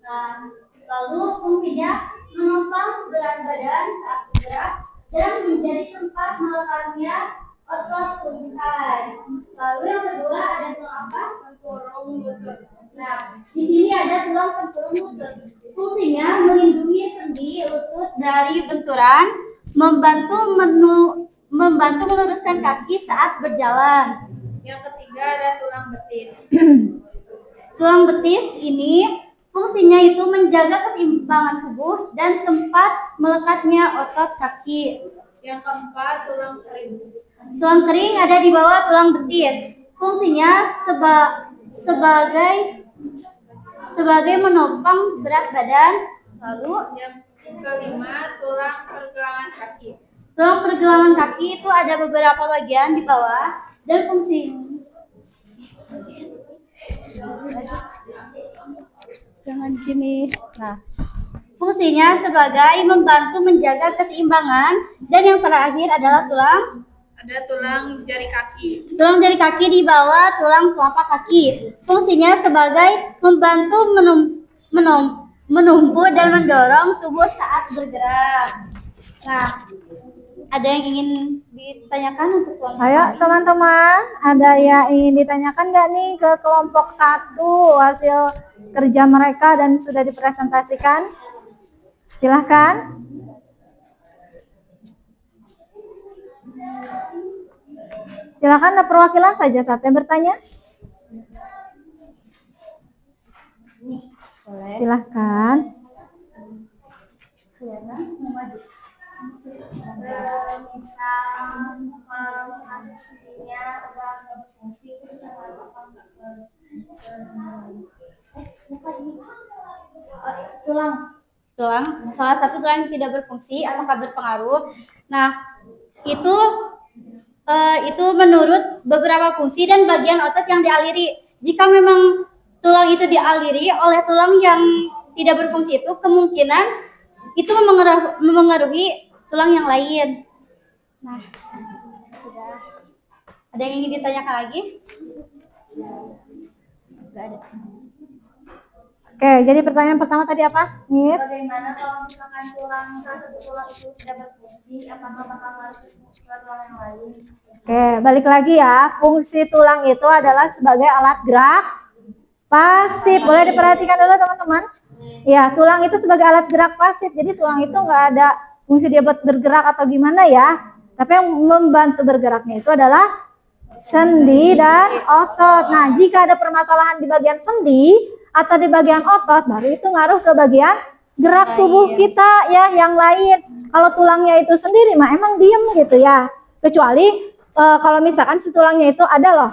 Nah, lalu fungsinya menopang berat badan saat bergerak dan menjadi tempat melekatnya otot tungkai. Lalu yang kedua ada tulang apa? Tempurung lutut. Nah, di sini ada tulang tempurung lutut. Fungsinya melindungi sendi lutut dari benturan, membantu meluruskan kaki saat berjalan. Yang ketiga ada tulang betis. Tulang betis ini fungsinya itu menjaga keseimbangan tubuh dan tempat melekatnya otot kaki. Yang keempat tulang kering. Tulang kering ada di bawah tulang betis. Fungsinya sebagai menopang berat badan. Lalu yang kelima tulang pergelangan kaki. Tulang pergelangan kaki itu ada beberapa bagian di bawah dan fungsinya sebagai membantu menjaga keseimbangan, dan yang terakhir adalah ada tulang jari kaki. Tulang jari kaki di bawah tulang telapak kaki. Fungsinya sebagai membantu menumpu dan mendorong tubuh saat bergerak. Nah, ada yang ingin ditanyakan untuk kelompok? Ayo teman-teman, ada yang ingin ditanyakan nggak nih ke kelompok 1 hasil kerja mereka dan sudah dipresentasikan? Silahkan. Silakan perwakilan saja saat yang bertanya. Silahkan. tulang, salah satu tulang yang tidak berfungsi apakah berpengaruh? Nah, itu menurut beberapa fungsi dan bagian otot yang dialiri. Jika memang tulang itu dialiri oleh tulang yang tidak berfungsi itu, kemungkinan itu memengaruhi tulang yang lain. Nah, sudah. Ada yang ingin ditanyakan lagi? Tidak ada. Oke, jadi pertanyaan pertama tadi apa? Nir? Bagaimana kalau misalkan salah satu tulang itu tidak berfungsi, apakah bakal harus ke tulang yang lain? Oke, balik lagi ya. Fungsi tulang itu adalah sebagai alat gerak pasif. Boleh diperhatikan dulu teman-teman. Ya, tulang itu sebagai alat gerak pasif. Jadi tulang itu nggak ada fungsi dia buat bergerak atau gimana ya. Tapi yang membantu bergeraknya itu adalah sendi dan otot. Nah, jika ada permasalahan di bagian sendi atau di bagian otot, baru itu ngaruh ke bagian gerak tubuh kita ya yang lain. Kalau tulangnya itu sendiri mah emang diem gitu ya. Kecuali kalau misalkan si tulangnya itu ada loh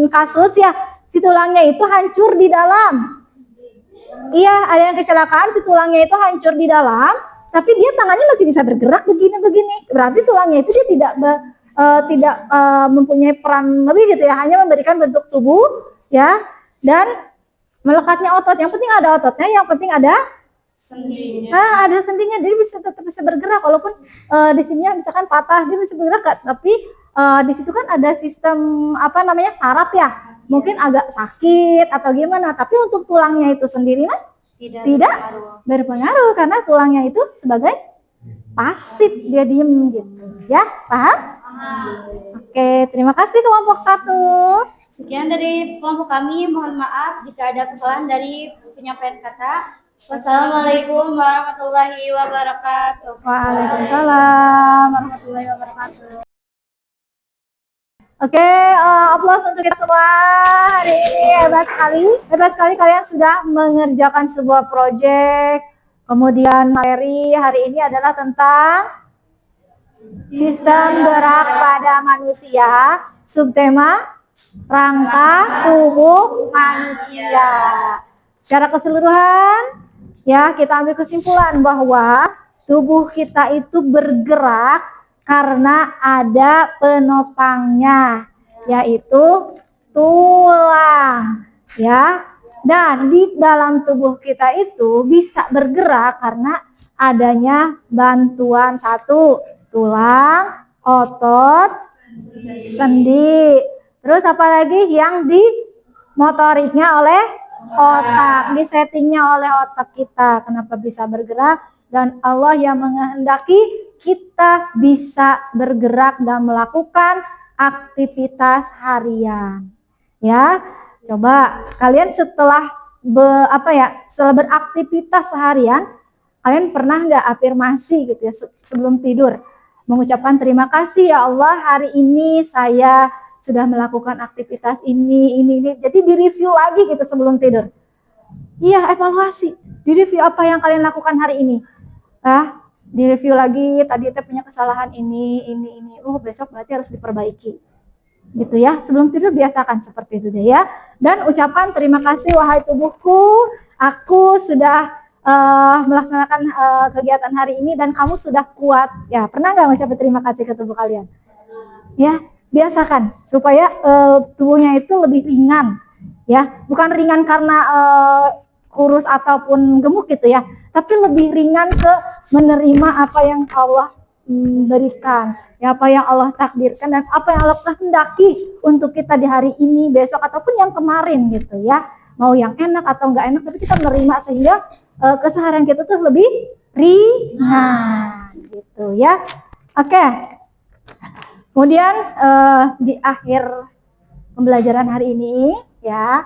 kasus ya, si tulangnya itu hancur di dalam. Iya, ada yang kecelakaan si tulangnya itu hancur di dalam, tapi dia tangannya masih bisa bergerak begini-begini. Berarti tulangnya itu dia tidak mempunyai peran lebih gitu ya, hanya memberikan bentuk tubuh ya dan melekatnya otot. Yang penting ada ototnya, yang penting ada Sendinya. nah, ada sendinya, dia tetap bisa bergerak walaupun di sininya misalkan patah, dia bisa bergerak, tapi di situ kan ada sistem apa namanya saraf ya, mungkin agak sakit atau gimana, tapi untuk tulangnya itu sendiri kan tidak berpengaruh karena tulangnya itu sebagai pasif, dia diem gitu ya, paham? Oke, terima kasih kelompok 1. Sekian dari kelompok kami. Mohon maaf jika ada kesalahan dari penyampaian kata. Wassalamualaikum warahmatullahi wabarakatuh. Waalaikumsalam warahmatullahi wabarakatuh. Oke, aplaus untuk kita semua hari ini. Hebat sekali kalian sudah mengerjakan sebuah proyek. Kemudian materi hari ini adalah tentang sistem gerak pada manusia, subtema rangka tubuh manusia. Secara keseluruhan ya, kita ambil kesimpulan bahwa tubuh kita itu bergerak karena ada penopangnya, yaitu tulang ya. Dan di dalam tubuh kita itu bisa bergerak karena adanya bantuan satu, tulang, otot, sendi. Terus apalagi yang di motoriknya oleh otak, di settingnya oleh otak kita. Kenapa bisa bergerak? Dan Allah yang menghendaki kita bisa bergerak dan melakukan aktivitas harian. Ya, coba kalian setelah beraktivitas seharian, kalian pernah nggak afirmasi gitu ya sebelum tidur, mengucapkan terima kasih ya Allah, hari ini saya sudah melakukan aktivitas ini. Jadi direview lagi gitu sebelum tidur. Iya, evaluasi. Direview apa yang kalian lakukan hari ini. Direview lagi, tadi kita punya kesalahan ini. Besok berarti harus diperbaiki. Gitu ya. Sebelum tidur biasakan seperti itu deh ya. Dan ucapkan terima kasih wahai tubuhku, aku sudah melaksanakan kegiatan hari ini dan kamu sudah kuat. Ya, pernah nggak mengucapkan terima kasih ke tubuh kalian? Ya, biasakan supaya tubuhnya itu lebih ringan ya, bukan ringan karena kurus ataupun gemuk gitu ya, tapi lebih ringan ke menerima apa yang Allah berikan ya, apa yang Allah takdirkan dan apa yang Allah kehendaki untuk kita di hari ini, besok ataupun yang kemarin gitu ya, mau yang enak atau enggak enak, tapi kita menerima sehingga keseharian kita tuh lebih ringan gitu ya. Oke. Kemudian di akhir pembelajaran hari ini ya,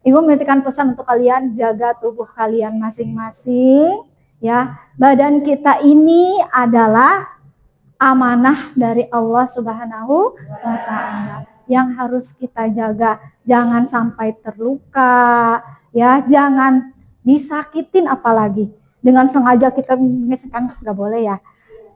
Ibu menitipkan pesan untuk kalian, jaga tubuh kalian masing-masing ya. Badan kita ini adalah amanah dari Allah Subhanahu wa Ta'ala yang harus kita jaga. Jangan sampai terluka ya, jangan disakitin, apalagi dengan sengaja kita misalkan, nggak boleh ya.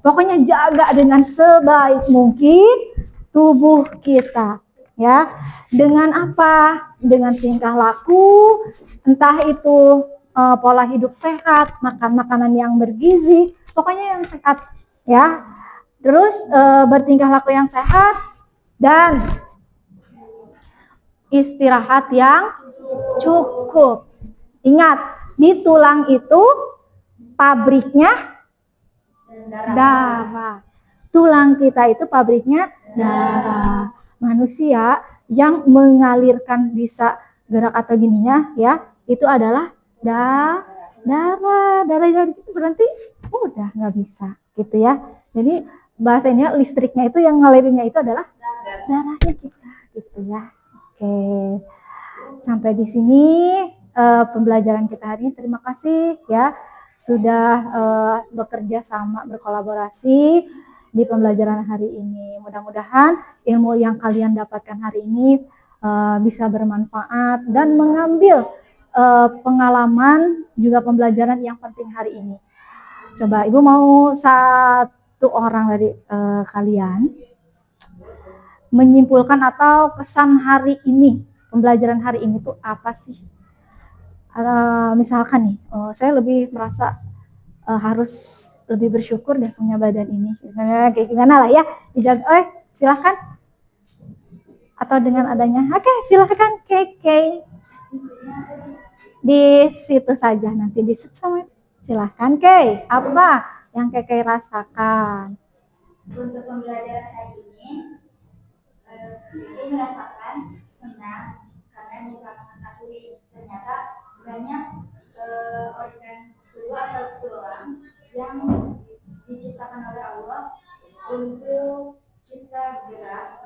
Pokoknya jaga dengan sebaik mungkin tubuh kita ya. Dengan apa? Dengan tingkah laku, entah itu pola hidup sehat, makan makanan yang bergizi, pokoknya yang sehat ya. Terus bertingkah laku yang sehat dan istirahat yang cukup. Ingat, di tulang itu pabriknya darah. Tulang kita itu pabriknya darah. Manusia yang mengalirkan bisa gerak atau gininya ya, itu adalah darah. Darah itu berarti udah nggak bisa gitu ya. Jadi bahasanya listriknya itu yang ngalirinnya itu adalah darahnya kita gitu ya. Oke. Sampai di sini pembelajaran kita hari ini. Terima kasih ya sudah bekerja sama, berkolaborasi di pembelajaran hari ini. Mudah-mudahan ilmu yang kalian dapatkan hari ini bisa bermanfaat dan mengambil pengalaman juga pembelajaran yang penting hari ini. Coba Ibu mau satu orang dari kalian menyimpulkan atau pesan hari ini, pembelajaran hari ini tuh apa sih? Misalkan nih, saya lebih merasa harus lebih bersyukur deh punya badan ini. Kayak gimana lah ya? Silahkan. Atau dengan adanya, oke, silahkan Keke. Di situ saja nanti di sama. Silahkan Keke. Apa yang Keke rasakan? Untuk pembelajaran hari ini, saya merasakan senang karena bisa mengetahui ternyata banyak organ tubuh atau tulang yang diciptakan oleh Allah untuk kita gerak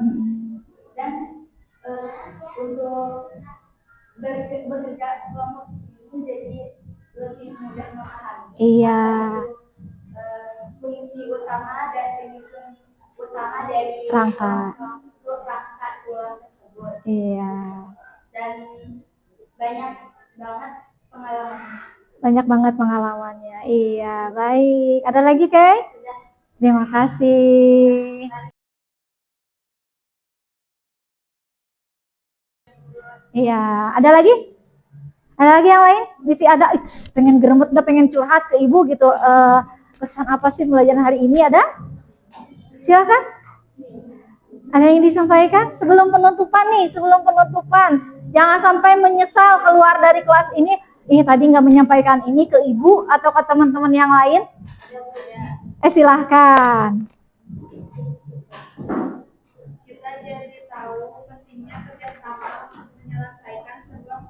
dan untuk bekerja kelompok itu jadi lebih mudah memahami. Iya. Fungsi utama dan penyusun utama dari Rangka tulang tersebut. Iya. Dan banyak banget pengalaman. Banyak banget pengalamannya. Iya, baik. Ada lagi, Kay? Terima kasih. Iya, ada lagi? Ada lagi yang lain? Bisa ada pengen geremet, udah pengen curhat ke Ibu gitu. Pesan apa sih pembelajaran hari ini ada? Silakan. Ada yang disampaikan sebelum penutupan nih, sebelum penutupan. Jangan sampai menyesal keluar dari kelas ini. Tadi nggak menyampaikan ini ke Ibu atau ke teman-teman yang lain. Silahkan. Kita jadi tahu pentingnya kerjasama menyelesaikan sebuah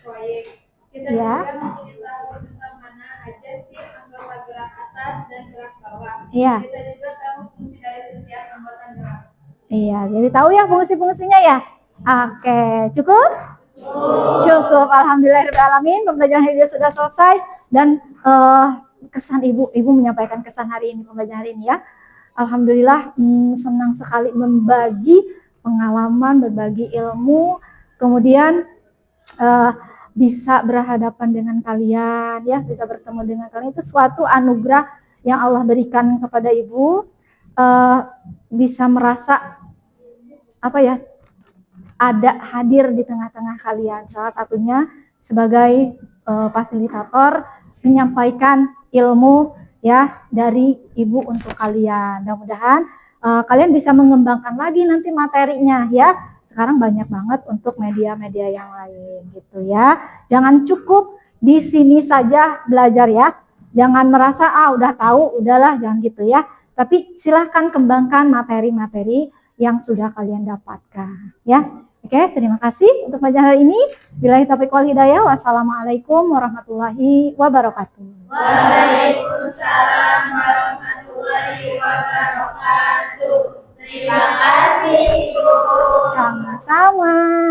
proyek. Kita Ya. juga menjadi tahu tentang mana aja sih anggota gerak atas dan gerak bawah. Iya. Kita juga tahu fungsi dari setiap anggota gerak. Iya, jadi tahu ya fungsi-fungsinya ya. Oke, cukup? Cukup. Alhamdulillahirrahmanirrahim. Pembelajaran hari ini sudah selesai dan kesan Ibu menyampaikan kesan hari ini, pembelajaran hari ini ya. Alhamdulillah senang sekali membagi pengalaman, berbagi ilmu, kemudian bisa berhadapan dengan kalian ya, bisa bertemu dengan kalian, itu suatu anugerah yang Allah berikan kepada Ibu. Bisa merasa apa ya, ada hadir di tengah-tengah kalian, salah satunya sebagai fasilitator menyampaikan ilmu ya dari Ibu untuk kalian. Mudah-mudahan kalian bisa mengembangkan lagi nanti materinya ya. Sekarang banyak banget untuk media-media yang lain gitu ya. Jangan cukup di sini saja belajar ya. Jangan merasa udah tahu, udahlah, jangan gitu ya. Tapi silahkan kembangkan materi-materi yang sudah kalian dapatkan ya. Oke, terima kasih untuk pelajaran hari ini. Billahi taufiq wal hidayah. Wassalamualaikum warahmatullahi wabarakatuh. Waalaikumsalam warahmatullahi wabarakatuh. Terima kasih, Ibu. Sama-sama.